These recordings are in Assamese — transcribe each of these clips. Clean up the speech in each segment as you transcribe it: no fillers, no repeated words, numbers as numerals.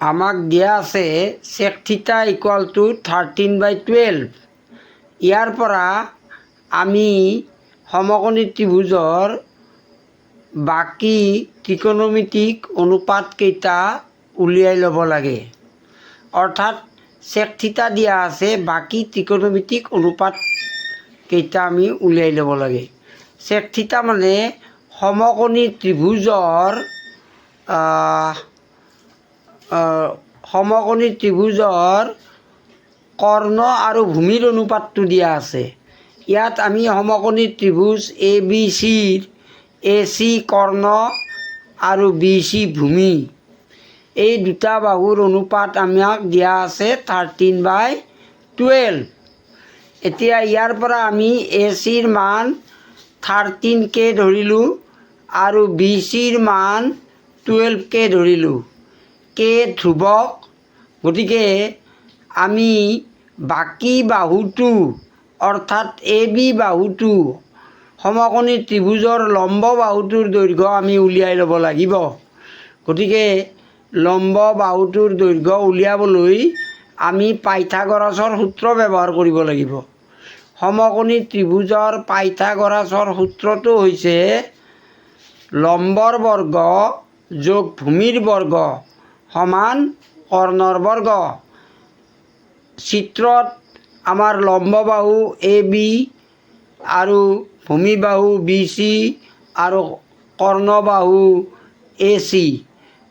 আমাক দিয়া আছে sec θ ইকুয়াল টু 13/12। ইয়াৰ পৰা আমি সমকোণী ত্ৰিভুজৰ বাকী ত্ৰিকোণমিতিক অনুপাত কেইটা উলিয়াই ল'ব লাগে। অৰ্থাৎ sec θ দিয়া আছে, বাকী ত্ৰিকোণমিতিক অনুপাত কেইটা আমি উলিয়াই ল'ব লাগে। sec θ মানে সমকোণী ত্ৰিভুজৰ কৰ্ণ আৰু ভূমিৰ অনুপাতটো দিয়া আছে। ইয়াত আমি সমকোণী ত্ৰিভুজ ABCৰ AC কৰ্ণ আৰু BC ভূমি, এই দুটা বাহুৰ অনুপাত আমাক দিয়া আছে 13/12। এতিয়া ইয়াৰ পৰা আমি ACৰ মান 13K ধৰিলোঁ আৰু BCৰ মান 12K ধৰিলোঁ। K ধ্ৰুৱক, গতিকে আমি বাকী বাহুটো অৰ্থাৎ AB বাহুটো সমকোণী ত্ৰিভুজৰ লম্ব বাহুটোৰ দৈৰ্ঘ্য আমি উলিয়াই ল'ব লাগিব। গতিকে লম্ব বাহুটোৰ দৈৰ্ঘ্য উলিয়াবলৈ আমি পাইথাগৰাছৰ সূত্ৰ ব্যৱহাৰ কৰিব লাগিব। সমকোণী ত্ৰিভুজৰ পাইথাগৰাছৰ সূত্ৰটো হৈছে লম্বৰ বৰ্গ যোগ ভূমিৰ বৰ্গ সমান কৰ্ণৰ বৰ্গ। চিত্ৰত আমাৰ লম্ব বাহু AB আৰু ভূমি বাহু BC আৰু কৰ্ণ বাহু AC।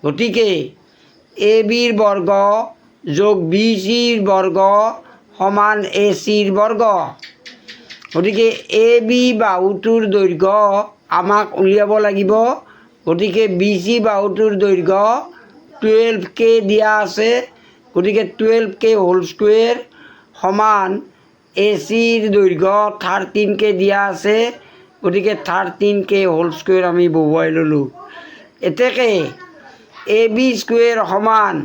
গতিকে ABৰ বৰ্গ যোগ BCৰ বৰ্গ সমান ACৰ বৰ্গ। গতিকে AB বাহুটোৰ দৈৰ্ঘ্য আমাক উলিয়াব লাগিব। গতিকে BC বাহুটোৰ দৈৰ্ঘ্য 12K দিয়া আছে। গতিকে 12K হোল স্কুৱেৰ সমান ACৰ দৈৰ্ঘ্য 13K দিয়া আছে। গতিকে 13K হোল স্কুৱেৰ আমি বহুৱাই ল'লোঁ। এতেকে AB স্কুৱেৰ সমান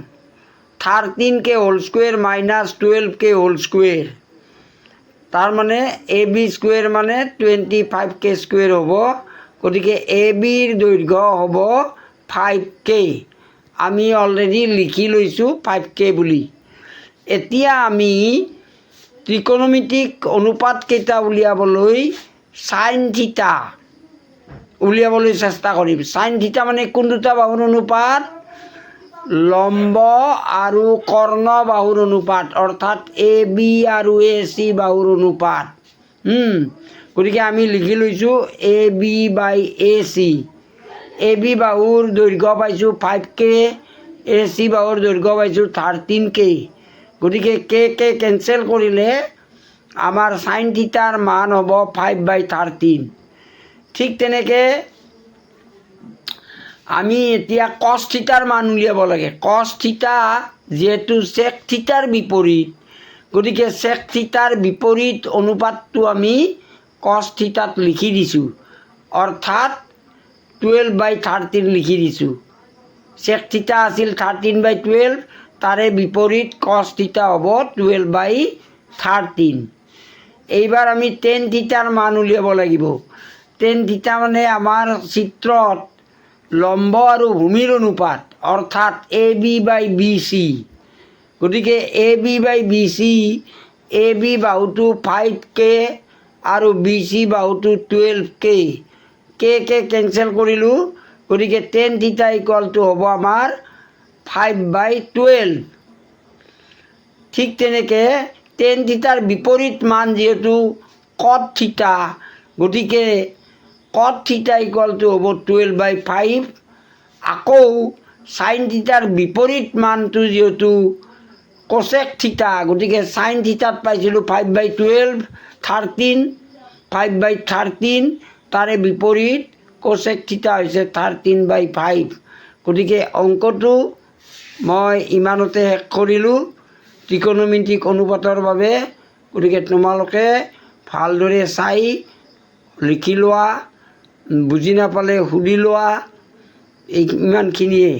13K whole square minus 12K whole square, তাৰমানে AB স্কুৱেৰ মানে 25K স্কুৱেৰ হ'ব। গতিকে ABৰ দৈৰ্ঘ্য হ'ব 5K। আমি অলৰেডি লিখি লৈছোঁ 5K বুলি। এতিয়া আমি ত্ৰিকোণমিতিক অনুপাত কেইটা উলিয়াবলৈ sin θ উলিয়াবলৈ চেষ্টা কৰিম। sin θ মানে কোন দুটা বাহুৰ অনুপাত? লম্ব আৰু কৰ্ণ বাহুৰ অনুপাত, অৰ্থাৎ AB আৰু AC বাহুৰ অনুপাত। গতিকে আমি লিখি লৈছোঁ AB/AC। AB বাহুৰ দৈৰ্ঘ্য পাইছোঁ 5K, AC বাহুৰ দৈৰ্ঘ্য পাইছোঁ 13K। গতিকে K কেঞ্চেল কৰিলে আমাৰ sin θ ৰ মান হ'ব 5/13। ঠিক তেনেকৈ আমি এতিয়া cos θ ৰ মান উলিয়াব লাগে। cos θ যিহেতু sec θ ৰ বিপৰীত, গতিকে sec θ ৰ বিপৰীত অনুপাতটো আমি cos θ ত লিখি দিছোঁ, অৰ্থাৎ 12/13 লিখি দিছোঁ। sec θ আছিল 13/12, তাৰে বিপৰীত cos θ হ'ব 12/13। এইবাৰ আমি tan θ ৰ মান উলিয়াব লাগিব। tan θ মানে আমাৰ চিত্ৰত লম্ব আৰু ভূমিৰ অনুপাত, অৰ্থাৎ AB/BC। গতিকে AB/BC, AB বাহুটো 5K আৰু BC বাহুটো 12K। K কেঞ্চেল কৰিলোঁ। গতিকে tan θ ইকুয়াল টু হ'ব আমাৰ 5/12। ঠিক তেনেকৈ tan θ ৰ বিপৰীত মান যিহেতু cot θ, গতিকে cot θ ইকুয়াল টু হ'ব 12/5। আকৌ sin θ ৰ বিপৰীত মানটো যিহেতু cosec θ, গতিকে sin θ ত পাইছিলোঁ 5/12, 5/13, তাৰে বিপৰীত cosec θ হৈছে 13/5। গতিকে অংকটো মই ইমানতে শেষ কৰিলোঁ ত্ৰিকোণমিতিক অনুপাতৰ বাবে। গতিকে তোমালোকে ভালদৰে চাই লিখি লোৱা, বুজি নাপালে সুধি লোৱা। ইমানখিনিয়ে।